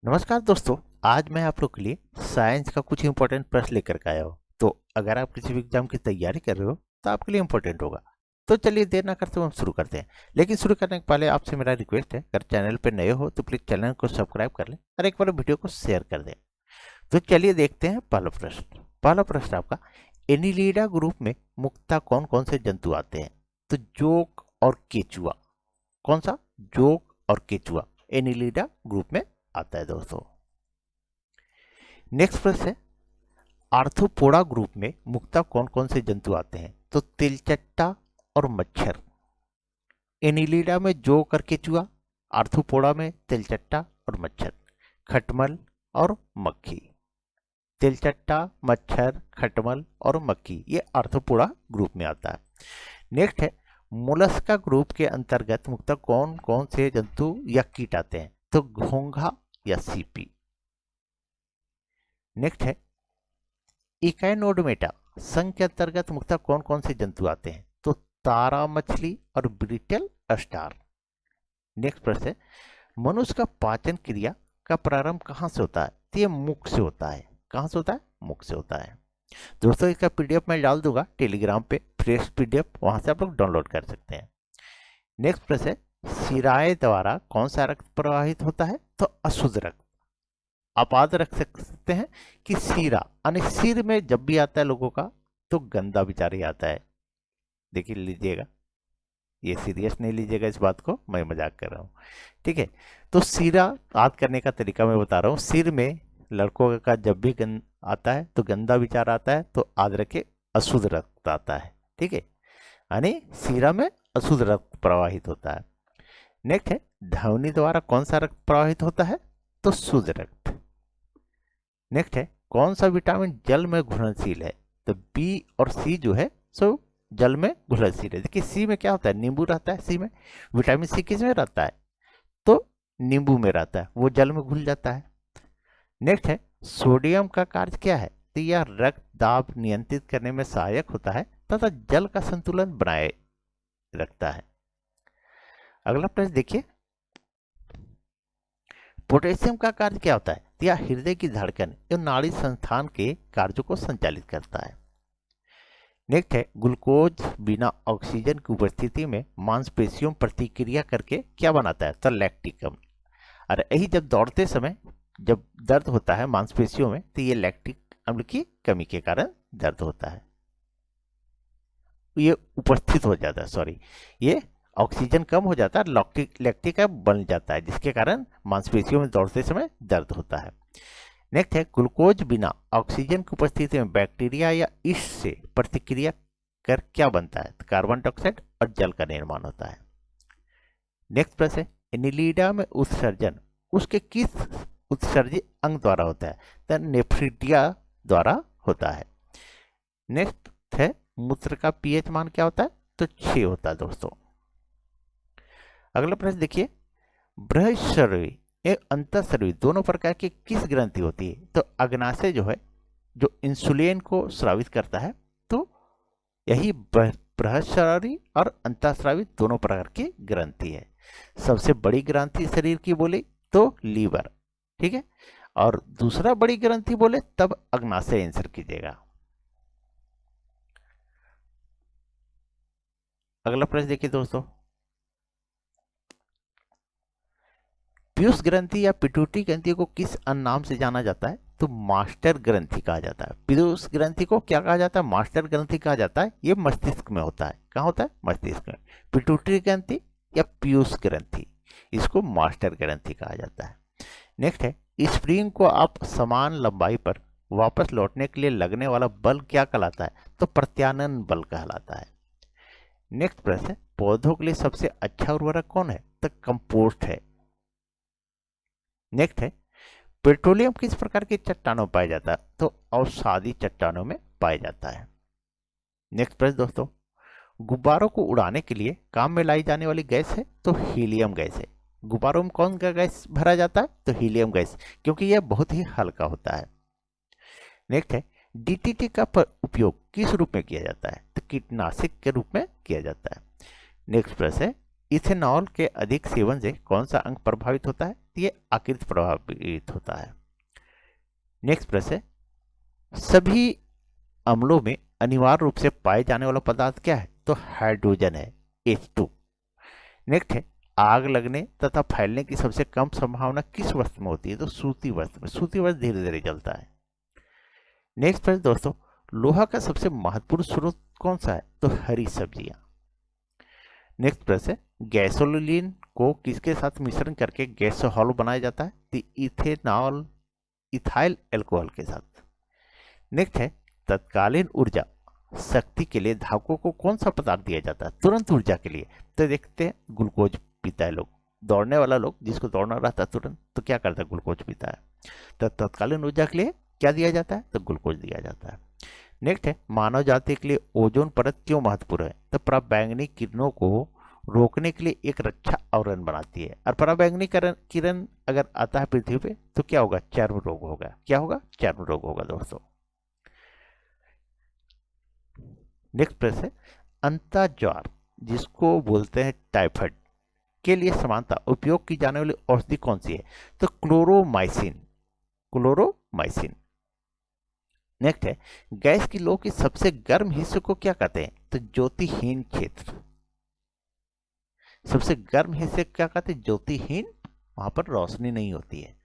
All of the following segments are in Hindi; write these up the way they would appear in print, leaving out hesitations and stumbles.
नमस्कार दोस्तों। आज मैं आप लोग के लिए साइंस का कुछ इंपॉर्टेंट प्रश्न लेकर के आया हूँ। तो अगर आप किसी भी एग्जाम की तैयारी कर रहे हो तो आपके लिए इंपॉर्टेंट होगा। तो चलिए देर ना करते हुए हम शुरू करते हैं। लेकिन शुरू करने के पहले आपसे मेरा रिक्वेस्ट है, अगर चैनल पर नए हो तो प्लीज चैनल को सब्सक्राइब कर लें और एक बार वीडियो को शेयर कर दें। तो चलिए देखते हैं पहला प्रश्न। पहला प्रश्न आपका, एनिलिडा ग्रुप में मुख्यतः कौन कौन से जंतु आते हैं? तो जोक और केचुआ। कौन सा? जोक और केचुआ एनिलिडा ग्रुप में आता है दोस्तों। नेक्स्ट प्रश्न है, आर्थ्रोपोडा ग्रुप में मुख्यतः कौन कौन से जंतु आते हैं? तो तिलचट्टा और मच्छर। एनिलिडा में जोक और केचुआ, आर्थ्रोपोडा में तिलचट्टा और मच्छर, खटमल और मक्खी। तिलचट्टा, मच्छर, खटमल और मक्खी ये आर्थ्रोपोडा ग्रुप में आता है। नेक्स्ट है, मोलस्का ग्रुप के अंतर्गत मुख्यतः कौन कौन से जंतु या कीट आते हैं? तो घोंघा या सीपी। नेक्स्ट है, इकाइनोडर्मेटा संघ के अंतर्गत मुख्यतः कौन कौन से जंतु आते हैं? तो तारा मछली और ब्रिटल स्टार। नेक्स्ट प्रश्न है, मनुष्य का पाचन क्रिया का प्रारंभ कहां से होता है? तो ये मुख से होता है। कहां से होता है? मुख से होता है। दोस्तों इसका पीडीएफ मैं डाल दूंगा टेलीग्राम पे, फ्रेश पीडीएफ, वहां से आप लोग डाउनलोड कर सकते हैं। नेक्स्ट प्रश्न है, शिराएं द्वारा कौन सा रक्त प्रवाहित होता है? तो अशुद्ध रक्त। आप याद रख सकते हैं कि सीरा यानी सिर में जब भी आता है लोगों का तो गंदा विचार ही आता है। देखिए लीजिएगा, ये सीरियस नहीं लीजिएगा इस बात को, मैं मजाक कर रहा हूँ, ठीक है। तो सीरा याद करने का तरीका मैं बता रहा हूँ। सिर में लड़कों का जब भी गंद आता है तो गंदा विचार आता है, तो याद रखे अशुद्ध रक्त आता है, ठीक है। यानी सीरा में अशुद्ध रक्त प्रवाहित होता है। नेक्स्ट है, ध्वनि द्वारा कौन सा रक्त प्रवाहित होता है? तो शुद्ध रक्त। नेक्स्ट है, कौन सा विटामिन जल में घुलनशील है? तो बी और सी जो है सो जल में घुलनशील है। देखिए सी में क्या होता है, नींबू रहता है सी में। विटामिन सी किस में रहता है? तो नींबू में रहता है, वो जल में घुल जाता है। नेक्स्ट है, सोडियम का कार्य क्या है? तो यह रक्त दाब नियंत्रित करने में सहायक होता है तथा जल का संतुलन बनाए रखता है। अगला प्रश्न देखिए, पोटेशियम का कार्य क्या होता है? यह हृदय की धड़कन एवं नाड़ी संस्थान के कार्यों को संचालित करता है। नेक्स्ट है, ग्लूकोज बिना ऑक्सीजन की उपस्थिति में मांसपेशियों प्रतिक्रिया करके क्या बनाता है? तो लैक्टिक अम्ल। अरे यही जब दौड़ते समय जब दर्द होता है मांसपेशियों में तो ये लैक्टिक अम्ल की कमी के कारण दर्द होता है, ये उपस्थित हो जाता है, सॉरी, ये ऑक्सीजन कम हो जाता है, लैक्टिक एसिड बन जाता है, जिसके कारण मांसपेशियों में दौड़ते समय दर्द होता है। नेक्स्ट है, ग्लूकोज बिना ऑक्सीजन की उपस्थिति में बैक्टीरिया या ईस्ट से प्रतिक्रिया कर क्या बनता है? तो कार्बन डाइऑक्साइड और जल का निर्माण होता है। नेक्स्ट प्रश्न है, एनिलिडा में उत्सर्जन उसके किस उत्सर्जित अंग द्वारा होता है? तो नेफ्रिटिया द्वारा होता है। नेक्स्ट है, मूत्र का पीएच मान क्या होता है? तो 6 होता है दोस्तों। अगला प्रश्न देखिए, बृहस्पति एवं अंतःस्रावी दोनों प्रकार की किस ग्रंथि होती है? तो अग्नाशय जो है जो इंसुलिन को स्रावित करता है, तो यही बृहस्पति और अंतःस्रावी दोनों प्रकार की ग्रंथि है। सबसे बड़ी ग्रंथि शरीर की बोले तो लीवर, ठीक है, और दूसरा बड़ी ग्रंथि बोले तब अग्नाशय आंसर कीजिएगा। अगला प्रश्न देखिए दोस्तों, पीयूष ग्रंथि या पिट्यूटरी ग्रंथि को किस अन्य नाम से जाना जाता है? तो मास्टर ग्रंथि कहा जाता है। पीयूष ग्रंथि को क्या कहा जाता है? मास्टर ग्रंथि कहा जाता है। ये मस्तिष्क में होता है। कहाँ होता है? मस्तिष्क में। पिट्यूटरी ग्रंथि या पीयूष ग्रंथि, इसको मास्टर ग्रंथि कहा जाता है। नेक्स्ट है, स्प्रिंग को आप समान लंबाई पर वापस लौटने के लिए लगने वाला बल क्या कहलाता है? तो प्रत्यानयन बल कहलाता है। नेक्स्ट प्रश्न है, पौधों के लिए सबसे अच्छा उर्वरक कौन है? तो कंपोस्ट है। नेक्स्ट है, पेट्रोलियम किस प्रकार की चट्टानों में पाया जाता है? तो अवसादी चट्टानों में पाया जाता है। नेक्स्ट प्रश्न दोस्तों, गुब्बारों को उड़ाने के लिए काम में लाई जाने वाली गैस है तो हीलियम गैस है। गुब्बारों में कौन सा गैस भरा जाता है? तो हीलियम गैस, क्योंकि यह बहुत ही हल्का होता है। नेक्स्ट है, डीटीटी का उपयोग किस रूप में किया जाता है? तो कीटनाशक के रूप में किया जाता है। नेक्स्ट प्रश्न है, इथेनॉल के अधिक सेवन से कौन सा अंग प्रभावित होता है? तो ये आकृति प्रभावित होता है। नेक्स्ट प्रश्न है, सभी अम्लों में अनिवार्य रूप से पाए जाने वाला पदार्थ क्या है? तो हाइड्रोजन है, H2। नेक्स्ट है, आग लगने तथा फैलने की सबसे कम संभावना किस वस्तु में होती है? तो सूती वस्त्र में। सूती वस्त्र धीरे धीरे जलता है। नेक्स्ट प्रश्न दोस्तों, लोहा का सबसे महत्वपूर्ण स्रोत कौन सा है? तो हरी सब्जियां। नेक्स्ट प्रश्न है, गैसोलीन को किसके साथ मिश्रण करके गैसोहॉल बनाया जाता है? तो इथेनॉल, इथाइल एल्कोहल के साथ। नेक्स्ट है, तत्कालीन ऊर्जा शक्ति के लिए धावकों को कौन सा पदार्थ दिया जाता है तुरंत ऊर्जा के लिए? तो देखते हैं, ग्लूकोज पीता है लोग। दौड़ने वाला लोग, जिसको दौड़ना रहता है तुरंत, तो क्या करता है? ग्लूकोज पीता है। तो तत्कालीन ऊर्जा के लिए क्या दिया जाता है? तो ग्लूकोज दिया जाता है। नेक्स्ट है, मानव जाति के लिए ओजोन परत क्यों महत्वपूर्ण है? तो पराबैंगनी किरणों को रोकने के लिए एक रक्षा आवरण बनाती है, और पराबैंगनी किरण अगर आता है पृथ्वी पे तो क्या होगा? चर्म रोग होगा। क्या होगा? चर्म रोग होगा दोस्तों। नेक्स्ट प्रश्न है, अंता ज्वार जिसको बोलते हैं टाइफाइड के लिए समानता उपयोग की जाने वाली औषधि कौन सी है? तो क्लोरोमाइसिन, क्लोरोमाइसिन। नेक्स्ट है, गैस की लौ के सबसे गर्म हिस्से को क्या कहते हैं? तो ज्योतिहीन क्षेत्र। सबसे गर्म हिस्से क्या कहते हैं? ज्योतिहीन, वहां पर रोशनी नहीं होती है।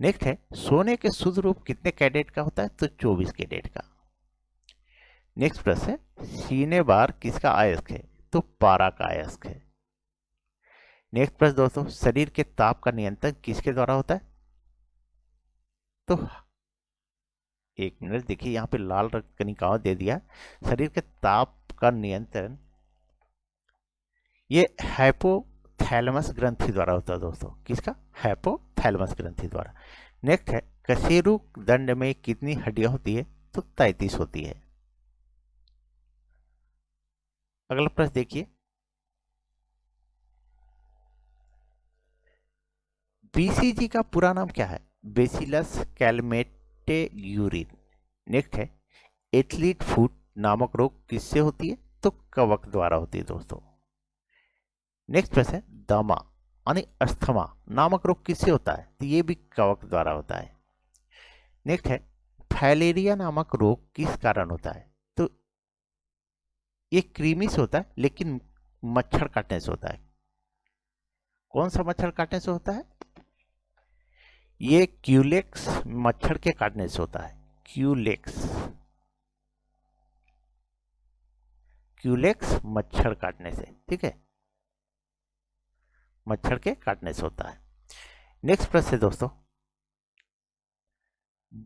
नेक्स्ट है, सोने के शुद्ध रूप कितने कैरेट का होता है? तो 24 कैरेट का। नेक्स्ट प्रश्न है, सीने बार किसका अयस्क है? तो पारा का अयस्क है। नेक्स्ट प्रश्न दोस्तों, शरीर के ताप का नियंत्रण किसके द्वारा होता है? तो एक मिनट देखिए, यहाँ पे लाल रंग कनिकाओं दे दिया। शरीर के ताप का नियंत्रण ये हाइपोथैलेमस ग्रंथि द्वारा होता है दोस्तों। किसका? हाइपोथैलेमस ग्रंथि द्वारा। नेक्स्ट है, कशेरु दंड में कितनी हड्डियां होती है? तो 33 होती है। अगला प्रश्न देखिए, बीसीजी का पूरा नाम क्या है? बेसिलस कैलमेटेयूरिन। नेक्स्ट है, एथलीट फुट नामक रोग किससे होती है? तो कवक द्वारा होती है दोस्तों। नेक्स्ट प्रश्न है, दमा यानी अस्थमा नामक रोग किससे होता है? तो ये भी कवक द्वारा होता है। नेक्स्ट है, फाइलेरिया नामक रोग किस कारण होता है? तो ये कृमि से होता है, लेकिन मच्छर काटने से होता है। कौन सा मच्छर काटने से होता है? ये क्यूलेक्स मच्छर के काटने से होता है। क्यूलेक्स, क्यूलेक्स मच्छर काटने से, ठीक है, मच्छर के काटने से होता है। नेक्स्ट प्रश्न है दोस्तों,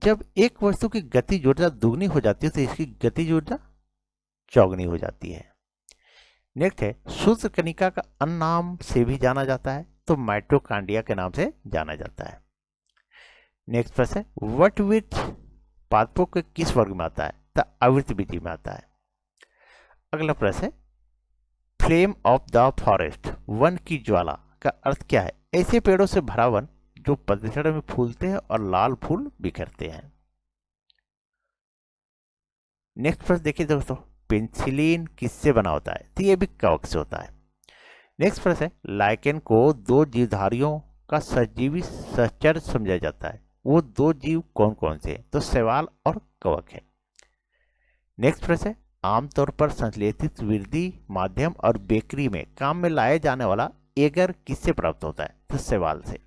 जब एक वस्तु की गतिज ऊर्जा दुगनी हो जाती है तो इसकी गतिज ऊर्जा चौगुनी हो जाती है। नेक्स्ट है, सूत्र कणिका का अन्य नाम से भी जाना जाता है, तो माइटोकॉन्ड्रिया के नाम से जाना जाता है। नेक्स्ट प्रश्न है, वटवृक्ष पादपों के किस वर्ग में आता है? तो आवृतबीजी में आता है। अगला प्रश्न है, flame of the forest one की ज्वाला का अर्थ क्या है? ऐसे पेड़ों से भरा वन जो पतझड़ में फूलते हैं और लाल फूल बिखरते हैं। नेक्स्ट प्रश्न देखिए दोस्तों, पेनिसिलिन किससे बना होता है? तो ये भी कवक से होता है। नेक्स्ट प्रश्न है, लाइकेन को दो जीवधारियों का सजीवी सहचर समझा जाता है, वो दो जीव कौन कौन से? तो शैवाल और कवक है। नेक्स्ट प्रश्न है, आमतौर पर संश्लेषित वृद्धि माध्यम और बेकरी में काम में लाया जाने वाला एगर किससे प्राप्त होता है? तो शैवाल से।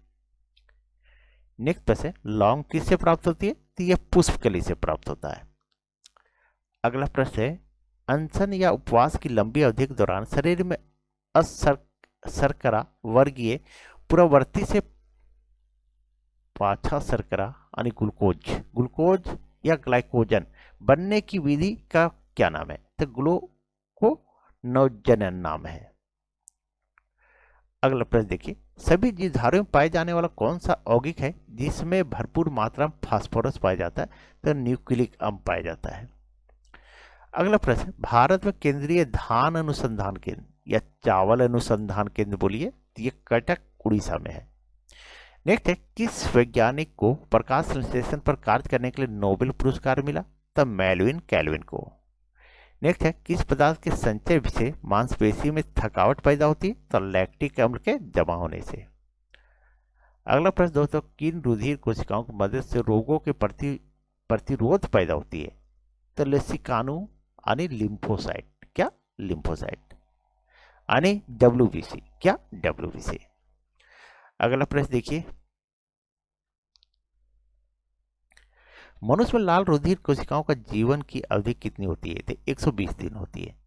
नेक्स्ट प्रश्न है, लौंग किससे प्राप्त होती है? तो यह पुष्पकली से प्राप्त होता है। अगला प्रश्न है, अनशन या उपवास की लंबी अवधि के दौरान शरीर में शर्करा वर्गीय पूर्ववर्ती से पाछा शर्करा यानी ग्लूकोज या ग्लाइकोजन बनने की विधि का क्या नाम है? तो ग्लूकोनोजन नाम है। अगला प्रश्न देखिए, सभी जीवधारियों में पाए जाने वाला कौन सा यौगिक है जिसमें भरपूर मात्रा में फास्फोरस पाया जाता है? तो न्यूक्लिक अम्ल पाया जाता है। अगला प्रश्न, भारत में केंद्रीय धान अनुसंधान केंद्र या चावल अनुसंधान केंद्र बोलिए, ये कटक उड़ीसा में है। नेक्स्ट है, किस वैज्ञानिक को प्रकाश संश्लेषण पर कार्य करने के लिए नोबेल पुरस्कार मिला? तब मेल्विन कैल्विन को। नेक्स्ट है, किस पदार्थ के संचय से मांसपेशी में थकावट पैदा होती है? तो लैक्टिक अम्ल के जमा होने से। अगला प्रश्न दोस्तों, किन रुधिर कोशिकाओं की मदद से रोगों के प्रति प्रतिरोध पैदा होती है? तो लेसिकानु यानी लिम्फोसाइट, क्या लिम्फोसाइट, यानी डब्ल्यूबीसी, क्या डब्ल्यूबीसी। अगला प्रश्न देखिए, मनुष्य में लाल रुधिर कोशिकाओं का जीवन की अवधि कितनी होती है? तो 120 दिन होती है।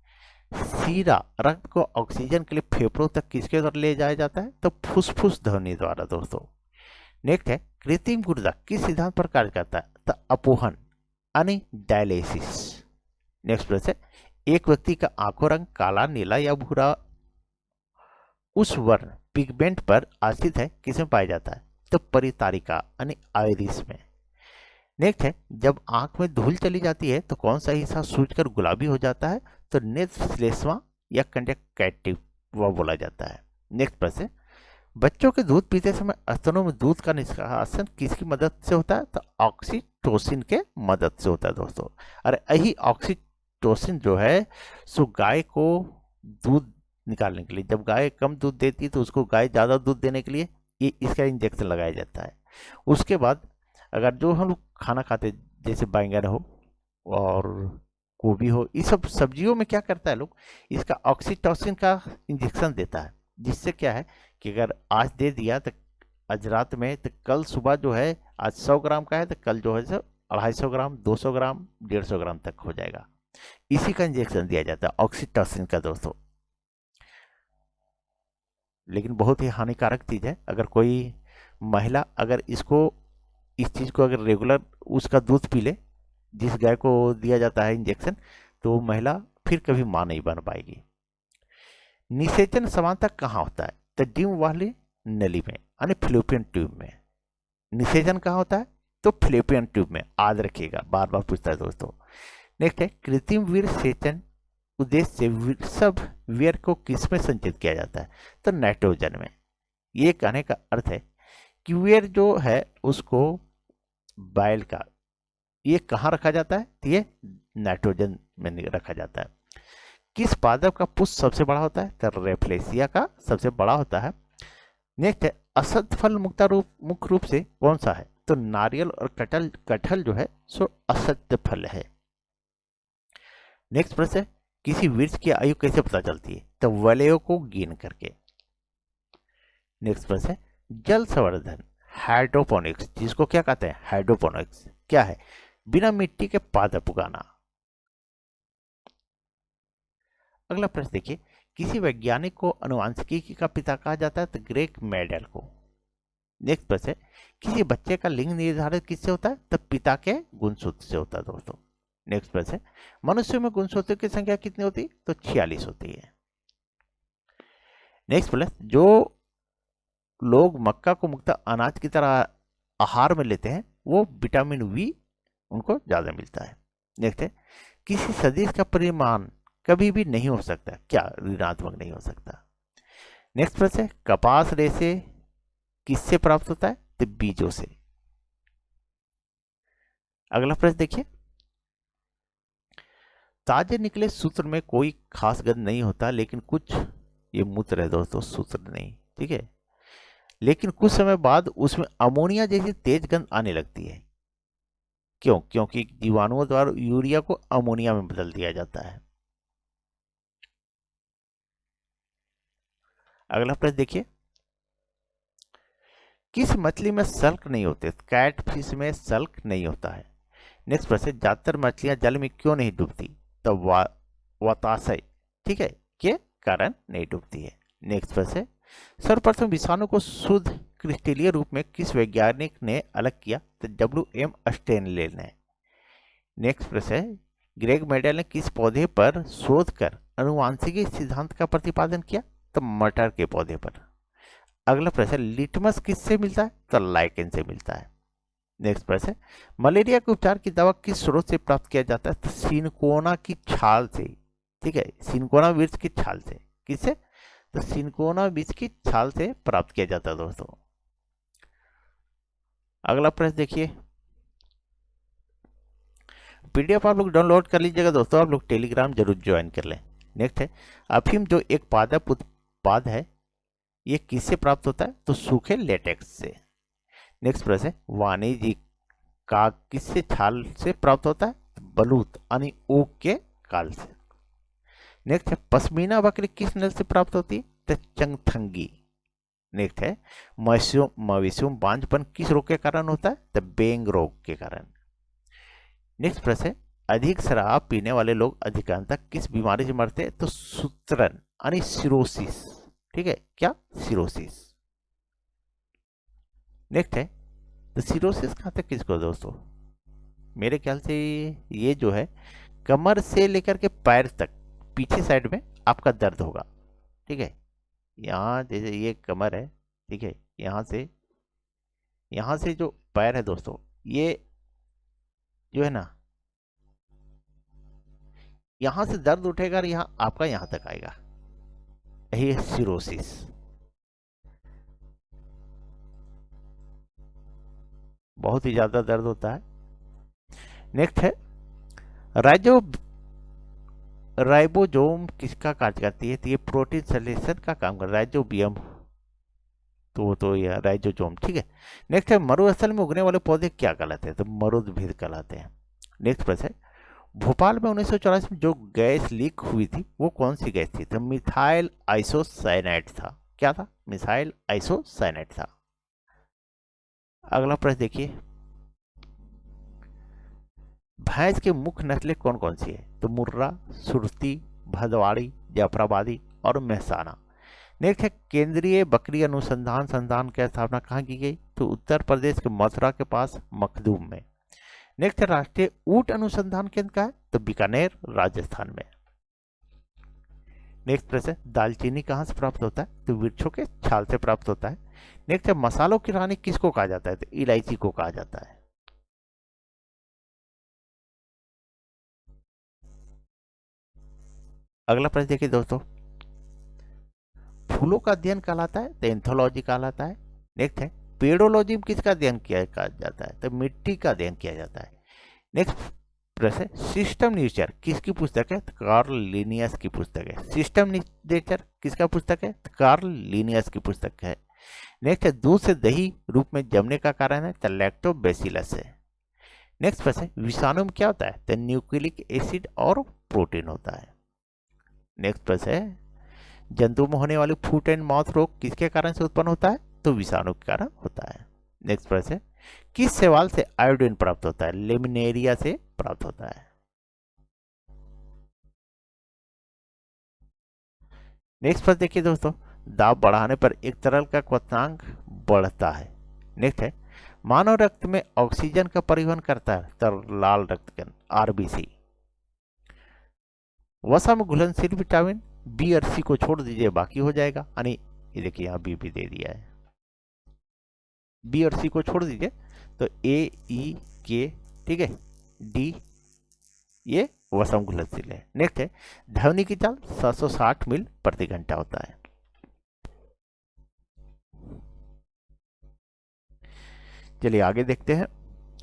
सीरा रक्त को ऑक्सीजन के लिए फेफड़ों तक किसके द्वारा ले जाया जाता है? तो फुसफुस ध्वनि द्वारा दोस्तों। नेक्स्ट है, कृत्रिम गुर्दा किस सिद्धांत पर कार्य करता है? तो अपोहन यानी डायलिसिस। नेक्स्ट प्रश्न है, एक व्यक्ति का आंखों रंग काला, नीला या भूरा उस वर्ण पिगमेंट पर आश्रित है, किसमें पाया जाता है? तो परितारिका यानी आइरिस में। नेक्स्ट है, जब आंख में धूल चली जाती है तो कौन सा हिस्सा सूजकर गुलाबी हो जाता है? तो नेत्र श्लेष्मा या कंजक्टिवा बोला जाता है। नेक्स्ट प्रश्न, बच्चों के दूध पीते समय स्तनों में दूध का निष्कासन किसकी मदद से होता है? तो ऑक्सीटोसिन के मदद से होता है दोस्तों। अरे यही ऑक्सीटोसिन जो है सो गाय को दूध निकालने के लिए, जब गाय कम दूध देती है तो उसको गाय ज़्यादा दूध देने के लिए ये इसका इंजेक्शन लगाया जाता है। उसके बाद अगर जो हम लोग खाना खाते जैसे बैंगन हो और गोभी हो, ये सब सब्जियों में क्या करता है लोग, इसका ऑक्सीटोसिन का इंजेक्शन देता है, जिससे क्या है कि अगर आज दे दिया तो आज रात में, तो कल सुबह जो है आज 100 ग्राम का है तो कल जो है सो 250 ग्राम, 200 ग्राम, 150 ग्राम तक हो जाएगा। इसी का इंजेक्शन दिया जाता है ऑक्सीटोसिन का दोस्तों। लेकिन बहुत ही हानिकारक चीज़ है। अगर कोई महिला अगर इस चीज़ को अगर रेगुलर उसका दूध पी ले जिस गाय को दिया जाता है इंजेक्शन, तो वो महिला फिर कभी मां नहीं बन पाएगी। निषेचन समानता कहाँ होता है? तो डिम वाली नली में यानी फ्लोपियन ट्यूब में। निषेचन कहाँ होता है? तो फ्लोपियन ट्यूब में, याद रखिएगा, बार बार पूछता है दोस्तों। नेक्स्ट है, कृत्रिम वीर सेचन उद्देश्य से सब वीर को किस में संचित किया जाता है? तो नाइट्रोजन में। ये कहने का अर्थ है कि वीर जो है उसको बैल का ये कहाँ रखा जाता है? तो ये नाइट्रोजन में रखा जाता है। किस पादप का पुष्प सबसे बड़ा होता है? तो रेफ्लेसिया का सबसे बड़ा होता है। नेक्स्ट है, असद फल मुख्य रूप से कौन सा है? तो नारियल और कटहल जो है सो असत्य फल है। नेक्स्ट प्रश्न है, किसी वृक्ष की आयु कैसे पता चलती है? तो वलयों को गिन करके। नेक्स्ट प्रश्न है, जल संवर्धन हाइड्रोपोनिक्स, जिसको क्या कहते हैं? हाइड्रोपोनिक्स क्या है? बिना मिट्टी के पादप उगाना। अगला प्रश्न देखिए, किसी वैज्ञानिक को आनुवंशिकी का पिता कहा जाता है? तो ग्रेग मेंडल को। नेक्स्ट प्रश्न है, किसी बच्चे का लिंग निर्धारित किससे होता है? तो पिता के गुणसूत्र से होता है दोस्तों। नेक्स्ट प्रश्न है, मनुष्य में गुणसूत्रों की संख्या कितनी होती है? तो 46 होती है। नेक्स्ट प्रश्न, जो लोग मक्का को मुख्यतः अनाज की तरह आहार में लेते हैं वो विटामिन वी उनको ज्यादा मिलता है। नेक्स्ट है, किसी सदिश का परिमाण कभी भी नहीं हो सकता, क्या ऋणात्मक नहीं हो सकता? नेक्स्ट प्रश्न है, कपास रेशे किससे प्राप्त होता है? तो बीजों से। अगला प्रश्न देखिए, ताजे निकले सूत्र में कोई खास गंध नहीं होता, लेकिन कुछ ये मूत्र है दोस्तों, सूत्र नहीं, ठीक है, लेकिन कुछ समय बाद उसमें अमोनिया जैसी तेज गंध आने लगती है। क्यों? क्योंकि जीवाणुओं द्वारा यूरिया को अमोनिया में बदल दिया जाता है। अगला प्रश्न देखिए, किस मछली में सल्क नहीं होते? कैट फिश में सल्क नहीं होता है। नेक्स्ट प्रश्न, ज्यादातर मछलियां जल में क्यों नहीं डूबती? तो वाताशय, ठीक है, के कारण नहीं डूबती है। नेक्स्ट प्रश्न, सर्वप्रथम विषाणु को शुद्ध क्रिस्टलीय रूप में किस वैज्ञानिक ने अलग किया? तो WM स्टेनले ने। नेक्स्ट प्रश्न है, ग्रेग मेंडल ने किस पौधे पर शोध कर आनुवंशिकी सिद्धांत का प्रतिपादन किया? तो मटर के पौधे पर। अगला प्रश्न, लिटमस किससे मिलता है? तो लाइकेन से मिलता है। नेक्स्ट प्रश्न, मलेरिया के उपचार की दवा किस स्रोत से प्राप्त किया जाता है? तो सिनकोना की छाल से, ठीक है, सिनकोना वृक्ष की छाल से। किससे? तो सिनकोना वृक्ष की छाल से प्राप्त किया जाता है दोस्तों। अगला प्रश्न देखिए, PDF आप लोग डाउनलोड कर लीजिएगा दोस्तों, आप लोग टेलीग्राम जरूर ज्वाइन कर लें। नेक्स्ट है, अफीम जो एक पादप उत्पाद है ये किससे प्राप्त होता है? तो सूखे लेटेक्स से। नेक्स्ट प्रश्न है, वाणिज्यिक का किससे छाल से प्राप्त होता है? बलूत यानी ऊक के काल से। नेक्स्ट है, पश्मीना बकरी किस नस्ल से प्राप्त होती है? तो चंगथंगी। नेक्स्ट है, मवेशियों में बांझपन किस रोग के कारण होता है? तो बेंग रोग के कारण। नेक्स्ट प्रश्न है, अधिक शराब पीने वाले लोग अधिकांशतः किस बीमारी से मरते हैं? तो सूत्रन यानी सिरोसिस। ठीक है, क्या? सिरोसिस। नेक्स्ट है, तो सिरोसिस कहते हैं किसको दोस्तों? मेरे ख्याल से ये जो है कमर से लेकर के पैर तक पीछे साइड में आपका दर्द होगा। ठीक है, यहाँ जैसे ये कमर है, ठीक है, यहाँ से जो पैर है दोस्तों, ये जो है ना, यहाँ से दर्द उठेगा और यहाँ आपका यहाँ तक आएगा, यही है सिरोसिस। बहुत ही ज्यादा दर्द होता है। नेक्स्ट है, राइजो राइबोसोम किसका कार्य करती है? तो ये प्रोटीन संश्लेषण का काम कर, राइजोबियम, तो ये राइजोसोम। ठीक है। नेक्स्ट है, मरुस्थल में उगने वाले पौधे क्या कहलाते हैं? तो मरुद्भिद कहलाते हैं। नेक्स्ट प्रश्न है, भोपाल में 1984 में जो गैस लीक हुई थी वो कौन सी गैस थी? तो मिथाइल आइसोसाइनाइड था। क्या था? मिथाइल आइसोसाइनाइड था। अगला प्रश्न देखिए, भैंस की मुख्य नस्लें कौन कौन सी है? तो मुर्रा, सुरती, भदवाड़ी, जाफराबादी और मेहसाना। नेक्स्ट है, केंद्रीय बकरी अनुसंधान संस्थान की स्थापना कहाँ की गई? तो उत्तर प्रदेश के मथुरा के पास मखदूम में। नेक्स्ट है, राष्ट्रीय ऊंट अनुसंधान केंद्र का है? तो बीकानेर, राजस्थान में। नेक्स्ट प्रश्न है, दालचीनी कहाँ से प्राप्त होता है? तो वृक्षों के छाल से प्राप्त होता है। नेक्स्ट है, मसालों की रानी किसको कहा जाता है? तो इलायची को कहा जाता है। अगला प्रश्न देखिए दोस्तों, फूलों का अध्ययन कहलाता है? तो एंथोलॉजी कहलाता है। नेक्स्ट है, पेडोलॉजी में किसका अध्ययन किया जाता है? तो मिट्टी का अध्ययन किया जाता है। नेक्स्ट प्रश्न है, सिस्टम नेचर किसकी पुस्तक है? तो कार्ल लिनियस की पुस्तक है। सिस्टम नेचर किसका पुस्तक है? तो कार्ल लिनियस की पुस्तक है। नेक्स्ट है, दूध से दही रूप में जमने का कारण है? तो लैक्टोबैसिलस है। नेक्स्ट प्रश्न है, विषाणु में क्या होता है? तो न्यूक्लिक एसिड और प्रोटीन होता है। नेक्स्ट प्रश्न है, जंतु में होने वाली फुट एंड माउथ रोग किसके कारण से उत्पन्न होता है? तो विषाणु के कारण होता है। नेक्स्ट प्रश्न है, किस शैवाल से आयोडीन प्राप्त होता है? लेमिनेरिया से प्राप्त होता है। नेक्स्ट प्रश्न देखिए दोस्तों, दाब बढ़ाने पर एक तरल का क्वथनांक बढ़ता है। नेक्स्ट है, मानव रक्त में ऑक्सीजन का परिवहन करता है? तो लाल रक्तकण, आरबीसी। वसा में घुलनशील विटामिन बी और सी को छोड़ दीजिए, बाकी हो जाएगा। यानी ये देखिए यहाँ बी भी दे दिया है, बी और सी को छोड़ दीजिए तो ए, ई, के, ठीक है, डी, ये वसम घुलनशील है। नेक्स्ट है, ध्वनि की चाल 760 मील प्रति घंटा होता है। चलिए आगे देखते हैं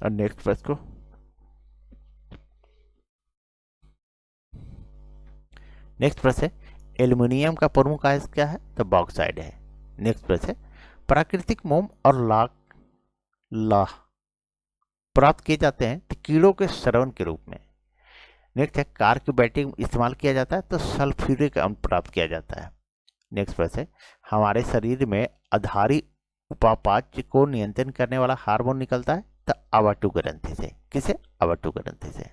और नेक्स्ट प्रश्न को। नेक्स्ट प्रश्न है, एल्युमिनियम का प्रमुख आयस्क क्या है? तो बॉक्साइड है। नेक्स्ट प्रश्न है, प्राकृतिक मोम और लाह प्राप्त किए जाते हैं तो कीड़ों के श्रवण के रूप में। नेक्स्ट है, कार की बैटरी में इस्तेमाल किया जाता है? तो सल्फ्यूरिक अम्ल प्राप्त किया जाता है। नेक्स्ट प्रश्न है, हमारे शरीर में आधारी उपापाच्य को नियंत्रण करने वाला हार्मोन निकलता है? तो आवाटू ग्रंथि से। किसे? आवाटू ग्रंथि से।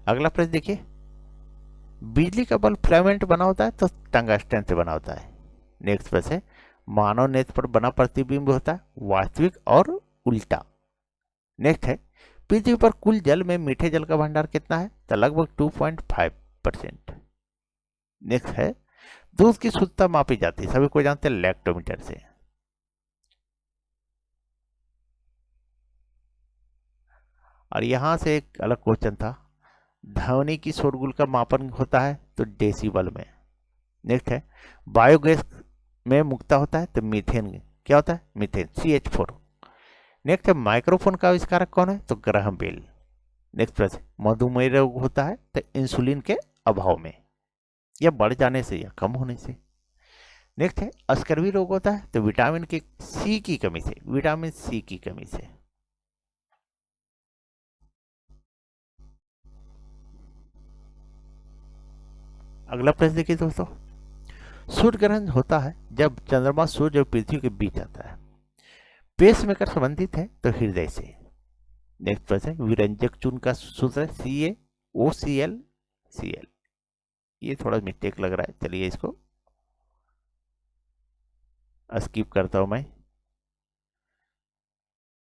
अगला प्रश्न देखिए, बिजली का बल्ब फिलामेंट बना होता है? तो टंगस्टन से बना होता है। नेक्स्ट प्रश्न है, मानव नेत्र पर बना प्रतिबिंब होता है? वास्तविक और उल्टा। नेक्स्ट है, पृथ्वी पर कुल जल में मीठे जल का भंडार कितना है? तो लगभग 2.5%। नेक्स्ट है, दूध की शुद्धता मापी जाती है? सभी को जानते हैं, लैक्टोमीटर से। और यहां से एक अलग क्वेश्चन था, ध्वनि की शोरगुल का मापन होता है? तो डेसिबल में। नेक्स्ट है, बायोगैस में मुक्ता होता है? तो मीथेन। क्या होता है? Methane, CH4। नेक्स्ट है, माइक्रोफोन का आविष्कारक कौन है? तो ग्राहम बेल। नेक्स्ट प्रश्न, मधुमेह रोग होता है? तो इंसुलिन के अभाव में, या बढ़ जाने से या कम होने से। नेक्स्ट है अस्कर्वी रोग होता है तो विटामिन के सी की कमी से, विटामिन सी की कमी से। अगला प्रश्न देखिए दोस्तों, सूर्य ग्रहण होता है जब चंद्रमा सूर्य और पृथ्वी के बीच आता है। पेस मेकर संबंधित है तो हृदय से। नेक्स्ट प्रश्न है विरंजक चूर्ण का सूत्र है CaOCl। ये थोड़ा मिस्टेक लग रहा है, चलिए इसको स्किप करता हूं मैं।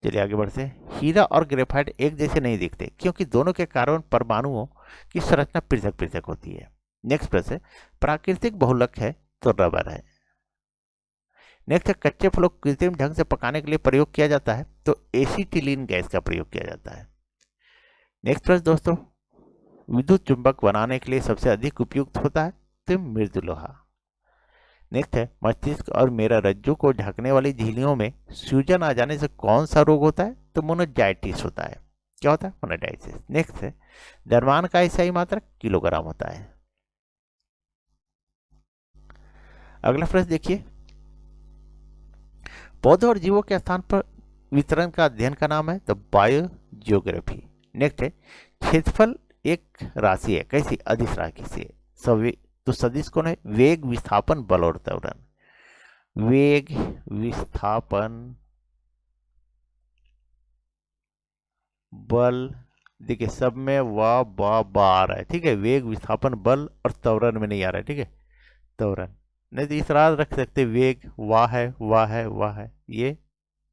चलिए आगे बढ़ते हैं। हीरा और ग्रेफाइट एक जैसे नहीं दिखते क्योंकि दोनों के कारण परमाणुओं की संरचना पृथक पृथक होती है। नेक्स्ट प्रश्न है प्राकृतिक बहुलक है तो रबर है। नेक्स्ट है कच्चे फलों को कृत्रिम ढंग से पकाने के लिए प्रयोग किया जाता है तो एसिटिलीन गैस का प्रयोग किया जाता है। नेक्स्ट प्रश्न दोस्तों, विद्युत चुंबक बनाने के लिए सबसे अधिक उपयुक्त होता है तो मृदु लोहा। नेक्स्ट है मस्तिष्क और मेरा रज्जु को ढकने वाली झिल्लियों में सूजन आ जाने से कौन सा रोग होता है तो मोनोजाइटिस होता है। क्या होता है? मोनोजाइटिस। नेक्स्ट है द्रव्यमान का सही मात्रक किलोग्राम होता है। अगला प्रश्न देखिए, पौधों और जीवों के स्थान पर वितरण का अध्ययन का नाम है तो बायोजियोग्राफी। नेक्स्ट है क्षेत्रफल एक राशि है, कैसी? अदिश राशि से। तो सदिश कौन है? वेग, विस्थापन, बल और त्वरण। वेग, विस्थापन, बल, देखिए सब में वाह बा बा आ रहा है, ठीक है। वेग, विस्थापन, बल और त्वरण में नहीं आ रहा है, ठीक है। त्वरण नहीं तो इस रात रख सकते, वेग वाह है, वाह है, वाह है, ये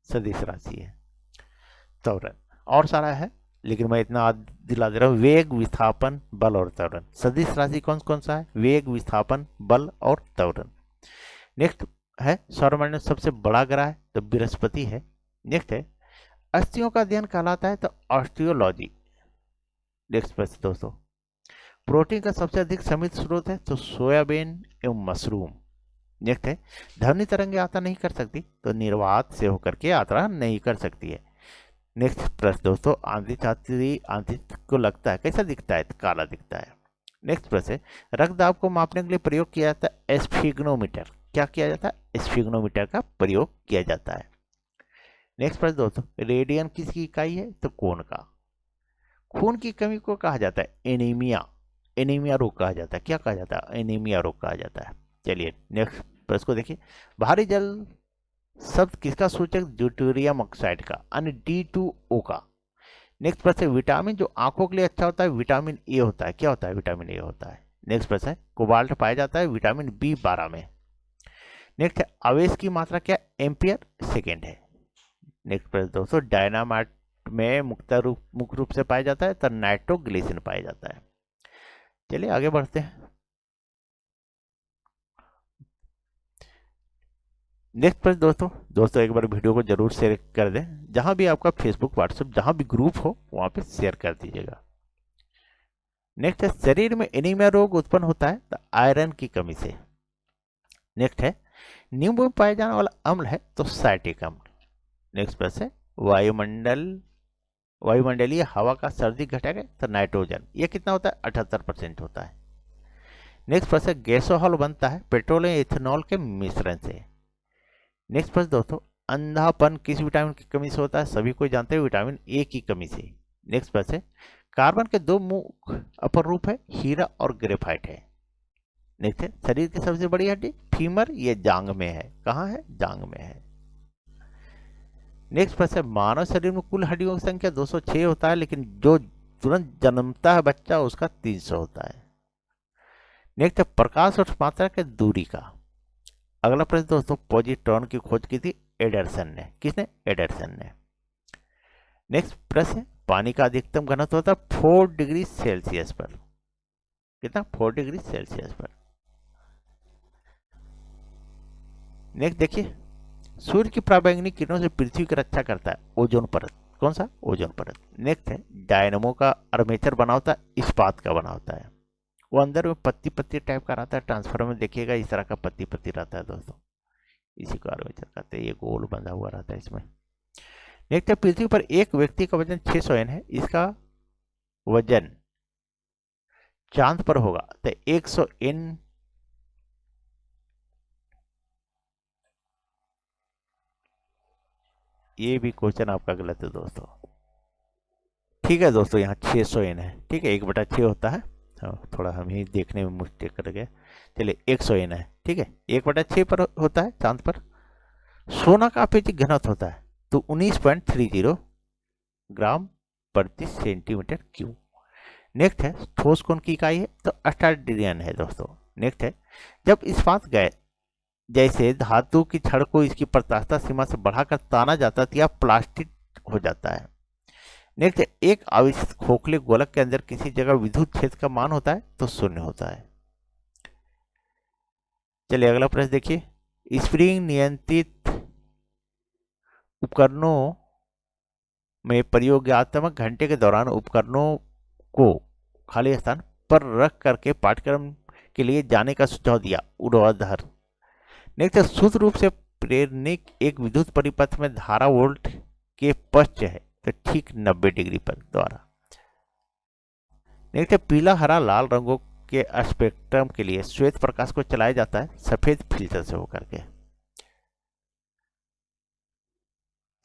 सदिश राशि है। त्वरण और सारा है लेकिन मैं इतना दिला दे रहा हूँ, वेग, विस्थापन, बल और त्वरण। सदिश राशि कौन कौन सा है? वेग, विस्थापन, बल और त्वरण। नेक्स्ट है सौरमंडल में सबसे बड़ा ग्रह है तो बृहस्पति है। नेक्स्ट है अस्थियों का अध्ययन कहलाता है तो ऑस्टियोलॉजी। नेक्स्ट प्रश्न दोस्तों, प्रोटीन का सबसे अधिक समृद्ध स्रोत है तो सोयाबीन एवं मशरूम। नेक्स्ट है ध्वनि तरंगे यात्रा नहीं कर सकती तो निर्वात से होकर के यात्रा नहीं कर सकती है। नेक्स्ट प्रश्न दोस्तों, आंतरिक छाती आंतरिक को लगता है कैसा दिखता है? तो काला दिखता है। नेक्स्ट प्रश्न है रक्तदाब को मापने के लिए प्रयोग किया जाता है एस्फिग्नोमीटर। क्या किया जाता है? एस्फिग्नोमीटर का प्रयोग किया जाता है। नेक्स्ट प्रश्न दोस्तों, रेडियन किसकी इकाई है? तो कोण का। खून की कमी को कहा जाता है एनीमिया। एनीमिया रोग कहा जाता है। क्या कहा जाता है? एनीमिया रोग कहा जाता है। चलिए नेक्स्ट प्रश्न को देखिए, भारी जल शब्द किसका सूचक? ड्यूटेरियम ऑक्साइड का, यानी D2O का। नेक्स्ट प्रश्न है विटामिन जो आंखों के लिए अच्छा होता है विटामिन ए होता है। क्या होता है? विटामिन ए होता है। नेक्स्ट प्रश्न है कोबाल्ट पाया जाता है विटामिन B12 में। नेक्स्ट है आवेश की मात्रा क्या? एम्पियर सेकेंड है। नेक्स्ट प्रश्न दोस्तों, डायनामाइट में मुख्य रूप से पाया जाता है तो नाइट्रोग्लिसरीन पाया जाता है। चलिए आगे बढ़ते हैं। नेक्स्ट प्रश्न दोस्तों एक बार वीडियो को जरूर शेयर कर दें, जहां भी आपका फेसबुक, व्हाट्सएप, जहां भी ग्रुप हो वहां पे शेयर कर दीजिएगा। नेक्स्ट है शरीर में एनीमिया रोग उत्पन्न होता है तो आयरन की कमी से। नेक्स्ट है नींबू में पाया जाने वाला अम्ल है तो साइट्रिक अम्ल। नेक्स्ट प्रश्न है वायुमंडलीय हवा का सर्दी घटक है तो नाइट्रोजन। ये कितना होता है? 78% होता है। नेक्स्ट प्रश्न है गैसोहॉल बनता है पेट्रोल या इथेनॉल के मिश्रण से। नेक्स्ट प्रश्न दोस्तों, अंधापन किस विटामिन की कमी से होता है? सभी को जानते हैं विटामिन ए की कमी से। नेक्स्ट प्रश्न है कार्बन के दो मुख्य अपर रूप है हीरा और ग्रेफाइट है। नेक्स्ट है शरीर की सबसे बड़ी हड्डी फीमर, ये जांग में है। कहाँ है? जांग में है। नेक्स्ट प्रश्न है मानव शरीर में कुल हड्डियों की संख्या 206 होता है लेकिन जो तुरंत जन्मता है बच्चा उसका 300 होता है। नेक्स्ट है प्रकाश और मात्रा के दूरी का। अगला प्रश्न दोस्तों, पॉजिट्रॉन की खोज की थी एडरसन ने। किसने? एडरसन ने। नेक्स्ट प्रश्न है पानी का अधिकतम घनत्व होता है 4 डिग्री सेल्सियस पर। कितना? 4 डिग्री सेल्सियस पर। नेक्स्ट देखिए, सूर्य की पराबैंगनी किरणों से पृथ्वी की रक्षा करता है ओजोन परत। कौन सा? ओजोन परत। नेक्स्ट है डायनमो का आर्मेचर बना होता है इस्पात का बना होता है। वो अंदर में पत्ती पत्ती टाइप का रहता है, ट्रांसफार्मर में देखिएगा इस तरह का पत्ती पत्ती रहता है दोस्तों, इसी को आर्मेचर कहते हैं। ये गोल बंधा हुआ रहता है इसमें। नेक्स्ट है पृथ्वी पर एक व्यक्ति का वजन 600 N है, इसका वजन चांद पर होगा तो 100 N ये भी क्वेश्चन आपका गलत है दोस्तों। ठीक है दोस्तों, यहाँ 600 एन है। ठीक है, 1/6 होता है। हाँ, थोड़ा हम ही देखने में मिस्टेक कर गए। चलिए 100 एन है। ठीक है, 1/6 पर होता है चांद पर। सोना का अपेक्षित घनत्व होता है तो 19.30 ग्राम प्रति सेंटीमीटर क्यूब। नेक्स्ट है ठोस कोण की इकाई है तो अस्टाडियन है दोस्तों। नेक्स्ट है जब इस्पात गए जैसे धातु की छड़ को इसकी प्रत्यास्थता सीमा से बढ़ाकर ताना जाता है तो यह प्लास्टिक हो जाता है। नेक्स्ट है एक आवेशित खोखले गोलक के अंदर किसी जगह विद्युत क्षेत्र का मान होता है तो 0 होता है। चलिए अगला प्रश्न देखिए, स्प्रिंग नियंत्रित उपकरणों में प्रयोगात्मक घंटे के दौरान उपकरणों को खाली स्थान पर रख करके पाठ्यक्रम के लिए जाने का सुझाव दिया ऊर्ध्वाधर। नेक्स्ट शुद्ध रूप से प्रेरणिक एक विद्युत परिपथ में धारा वोल्ट के पश्च है तो ठीक 90 डिग्री पर द्वारा। नेक्स्ट पीला हरा लाल रंगों के स्पेक्ट्रम के लिए श्वेत प्रकाश को चलाया जाता है सफेद फिल्टर से होकर के।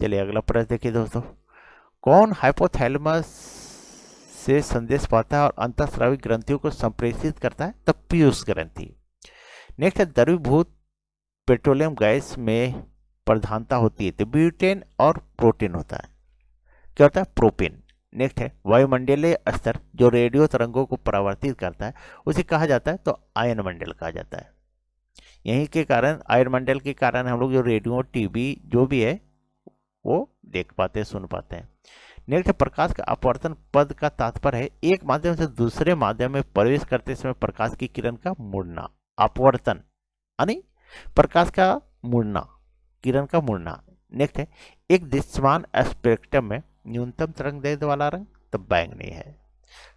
चलिए अगला प्रश्न देखिए दोस्तों, कौन हाइपोथैलेमस से संदेश पाता है और अंतःस्रावी ग्रंथियों को संप्रेषित करता है तब पीयूष ग्रंथि। नेक्स्ट है द्रवीभूत पेट्रोलियम गैस में प्रधानता होती है तो ब्यूटेन और प्रोटीन होता है। क्या होता है? प्रोपेन। नेक्स्ट है वायुमंडलीय स्तर जो रेडियो तरंगों को परावर्तित करता है उसे कहा जाता है तो आयन मंडल कहा जाता है। यही के कारण आयन मंडल के कारण हम लोग जो रेडियो टीवी जो भी है वो देख पाते हैं सुन पाते हैं। नेक्स्ट प्रकाश का अपवर्तन पद का तात्पर्य है एक माध्यम से दूसरे माध्यम में प्रवेश करते समय प्रकाश की किरण का मुड़ना। अपवर्तन यानी प्रकाश का मुड़ना, किरण का मुड़ना। नेक्स्ट है एक दृश्यमान स्पेक्ट्रम में न्यूनतम तरंग दैर्ध्य वाला रंग तो बैंगनी है।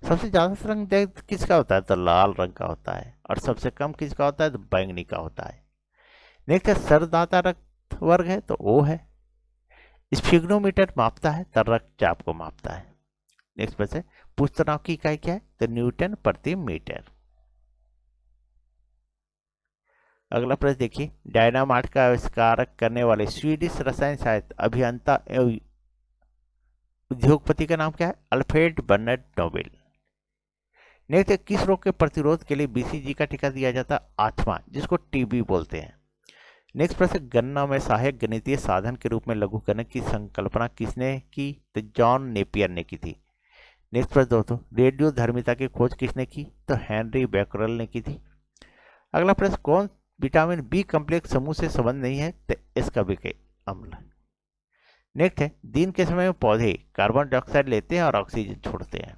सबसे ज्यादा तरंग दैर्ध्य किसका होता है तो लाल रंग का होता है और सबसे कम किसका होता है तो बैंगनी का होता है। नेक्स्ट है सरदाता रक्त वर्ग है तो O है। स्फिग्नोमीटर मापता है तो रक्तचाप को मापता है। नेक्स्ट प्रश्न है पुष्प तनाव की इकाई क्या है तो न्यूटन प्रति मीटर। अगला प्रश्न देखिए, डायनामाइट का आविष्कार करने वाले स्वीडिश रसायन शास्त्र अभियंता एवं उद्योगपति का नाम क्या है अल्फ्रेड बर्नर्ड नोबेल। नेक्स्ट किस रोग के प्रतिरोध के लिए BCG का टीका दिया जाता है आस्थमा जिसको TB बोलते हैं। नेक्स्ट प्रश्न गणना में सहायक गणितीय साधन के रूप में लघुगणक की संकल्पना किसने की तो जॉन नेपियर ने की थी। नेक्स्ट प्रश्न दोस्तों रेडियो धर्मिता की खोज किसने की तो हेनरी बैकरल ने की थी। अगला प्रश्न कौन विटामिन B कॉम्प्लेक्स समूह से संबंध नहीं है तो एस्कॉर्बिक अम्ल। नेक्स्ट है दिन के समय में पौधे कार्बन डाइऑक्साइड लेते हैं और ऑक्सीजन छोड़ते हैं।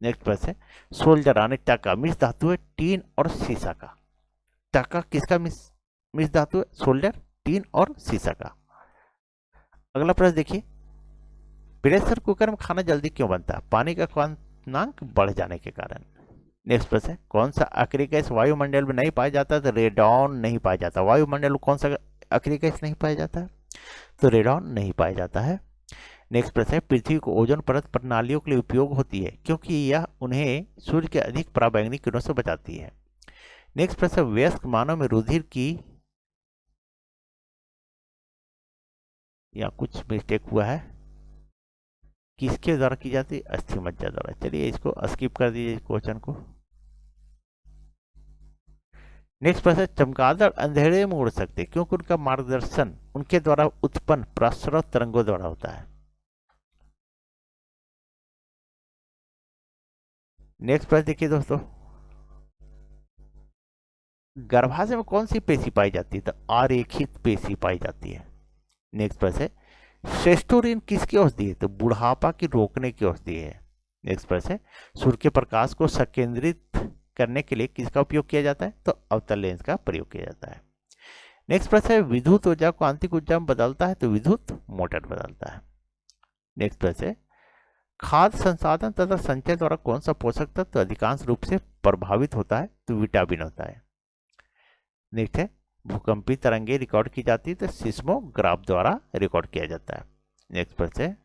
नेक्स्ट प्रश्न है सोल्जर यानी टका मिश्र धातु है टीन और सीसा का। टका किसका मिश्र धातु है सोल्जर, टीन और सीसा का। अगला प्रश्न देखिए, प्रेशर कुकर में खाना जल्दी क्यों बनता है पानी का क्वथनांक बढ़ जाने के कारण। नेक्स्ट प्रश्न है कौन सा अक्रिय गैस वायुमंडल में नहीं पाया जाता तो रेडॉन नहीं पाया जाता। वायुमंडल में कौन सा अक्रिय गैस नहीं पाया जाता है तो रेडॉन नहीं पाया जाता है। नेक्स्ट प्रश्न है पृथ्वी को ओजोन परत प्रणालियों के लिए उपयोग होती है क्योंकि यह उन्हें सूर्य के अधिक पराबैंगनी किरणों से बचाती है। नेक्स्ट प्रश्न वयस्क मानव में रुधिर की या कुछ मिस्टेक हुआ है किसके द्वारा की जाती है अस्थि मज्जा द्वारा। चलिए इसको स्किप कर दीजिए क्वेश्चन को। नेक्स्ट प्रश्न चमगादड़ अंधेरे में उड़ सकते क्योंकि उनका मार्गदर्शन उनके द्वारा उत्पन्न प्रसरत तरंगों द्वारा होता है। नेक्स्ट प्रश्न देखिए दोस्तों, गर्भाशय में कौन सी पेशी पाई जाती है तो आरेखित पेशी पाई जाती है। नेक्स्ट प्रश्न है सेस्टोरिन किसकी औषधि है तो बुढ़ापा की रोकने की औषधि है। नेक्स्ट प्रश्न है सूर्य के प्रकाश को संकेंद्रित करने के लिए किसका उपयोग किया जाता है तो अवतल लेंस का प्रयोग किया जाता है। नेक्स्ट प्रश्न है विद्युत ऊर्जा को आंतरिक ऊर्जा में बदलता है तो विद्युत मोटर बदलता है। नेक्स्ट प्रश्न है खाद्य संसाधन तथा संचय द्वारा कौन सा पोषक तत्व अधिकांश रूप से प्रभावित होता है तो विटामिन होता है। नेक्स्ट है भूकंपी तरंगे रिकॉर्ड की जाती है तो सिस्मोग्राफ द्वारा रिकॉर्ड किया जाता है। नेक्स्ट प्रश्न है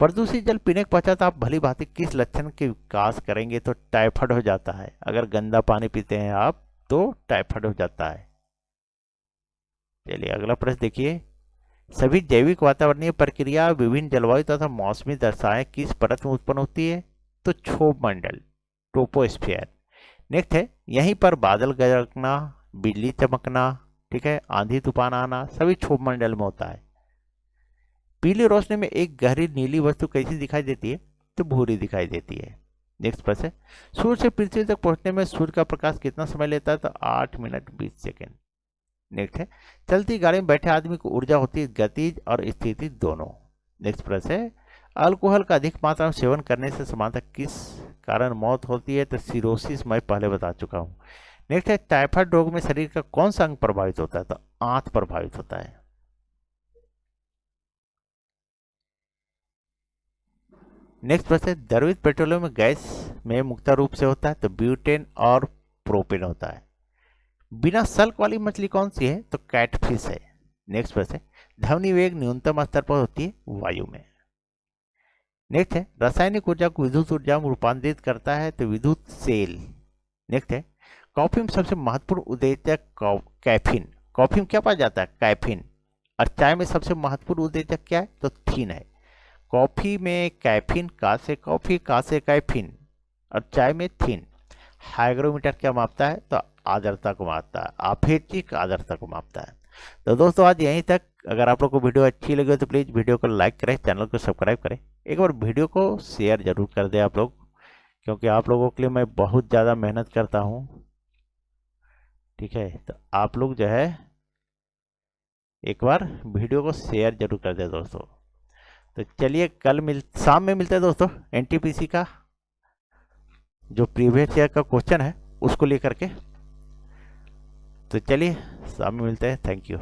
प्रदूषित जल पीने के पश्चात आप भली भांति किस लक्षण के विकास करेंगे तो टाइफाइड हो जाता है। अगर गंदा पानी पीते हैं आप तो टाइफाइड हो जाता है। चलिए अगला प्रश्न देखिए, सभी जैविक वातावरणीय प्रक्रिया विभिन्न जलवायु तथा मौसमी दशाएं किस परत में उत्पन्न होती है? तो क्षोभ मंडल, ट्रोपोस्फियर। नेक्स्ट है, यहीं पर बादल गरजना, बिजली चमकना, ठीक है, आंधी तूफान आना, सभी क्षोभ मंडल में होता है। पीली रोशनी में एक गहरी नीली वस्तु कैसी दिखाई देती है? तो भूरी दिखाई देती है। नेक्स्ट प्रश्न है, सूर्य से पृथ्वी तक पहुंचने में सूर्य का प्रकाश कितना समय लेता है? तो 8 मिनट 20 सेकेंड। नेक्स्ट है, चलती गाड़ी में बैठे आदमी को ऊर्जा होती है गतिज और स्थिति दोनों। नेक्स्ट प्रश्न है, अल्कोहल का अधिक मात्रा में सेवन करने से सामान्यतः किस कारण मौत होती है? तो सिरोसिस, मैं पहले बता चुका हूँ। नेक्स्ट है, टाइफाइड रोग में शरीर का कौन सा अंग प्रभावित होता है? तो आंत प्रभावित होता है। नेक्स्ट प्रश्न है, द्रवित पेट्रोलियम गैस में मुख्य रूप से होता है? तो ब्यूटेन और प्रोपेन होता है। बिना सल्क वाली मछली कौन सी है? तो कैटफिश है। नेक्स्ट प्रश्न है, ध्वनि वेग न्यूनतम स्तर पर होती है वायु में। नेक्स्ट है, रासायनिक ऊर्जा को विद्युत ऊर्जा में रूपांतरित करता है? तो विद्युत सेल। नेक्स्ट है, कॉफी में सबसे महत्वपूर्ण उद्देजक कैफीन। कॉफी में क्या पाया जाता है? कैफीन। और चाय में सबसे महत्वपूर्ण उद्देजक क्या है? तो थीन है। कॉफी में कैफीन, का से कॉफी, का से कैफीन, और चाय में थीन। हाइग्रोमीटर क्या मापता है? तो आर्द्रता को मापता है, आपेक्षिक आर्द्रता को मापता है। तो दोस्तों आज यहीं तक। अगर आप लोग को वीडियो अच्छी लगे तो प्लीज़ वीडियो को लाइक करें, चैनल को सब्सक्राइब करें, एक बार वीडियो को शेयर जरूर कर दें आप लोग, क्योंकि आप लोगों के लिए मैं बहुत ज़्यादा मेहनत करता हूँ। ठीक है, तो आप लोग जो है एक बार वीडियो को शेयर जरूर कर दें दोस्तों। तो चलिए कल शाम में मिलते हैं दोस्तों, एनटीपीसी का जो प्रीवियस ईयर का क्वेश्चन है उसको लेकर के। तो चलिए शाम में मिलते हैं। Thank you.